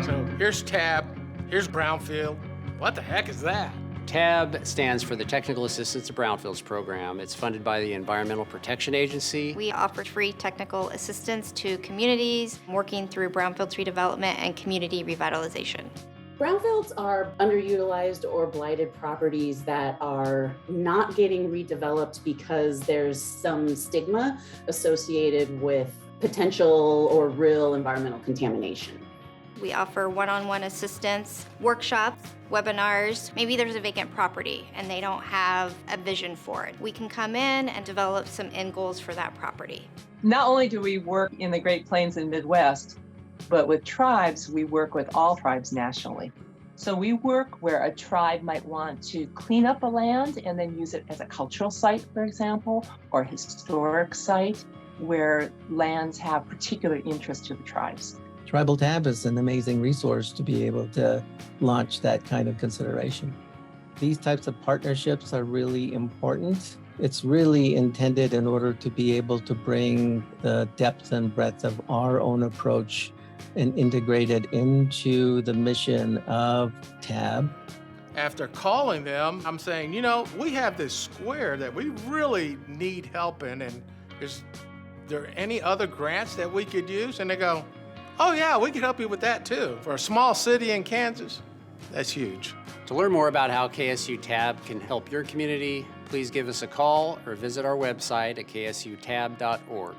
So here's TAB, here's Brownfield. What the heck is that? TAB stands for the Technical Assistance to Brownfields program. It's funded by the Environmental Protection Agency. We offer free technical assistance to communities working through brownfields redevelopment and community revitalization. Brownfields are underutilized or blighted properties that are not getting redeveloped because there's some stigma associated with potential or real environmental contamination. We offer one-on-one assistance, workshops, webinars. Maybe there's a vacant property and they don't have a vision for it. We can come in and develop some end goals for that property. Not only do we work in the Great Plains and Midwest, but with tribes, we work with all tribes nationally. So we work where a tribe might want to clean up a land and then use it as a cultural site, for example, or a historic site where lands have particular interest to the tribes. Tribal Tab is an amazing resource to be able to launch that kind of consideration. These types of partnerships are really important. It's really intended in order to be able to bring the depth and breadth of our own approach and integrate it into the mission of TAB. After calling them, I'm saying, you know, we have this square that we really need help in, and is there any other grants that we could use? And they go, oh yeah, we could help you with that too. For a small city in Kansas, that's huge. To learn more about how KSU TAB can help your community, please give us a call or visit our website at ksutab.org.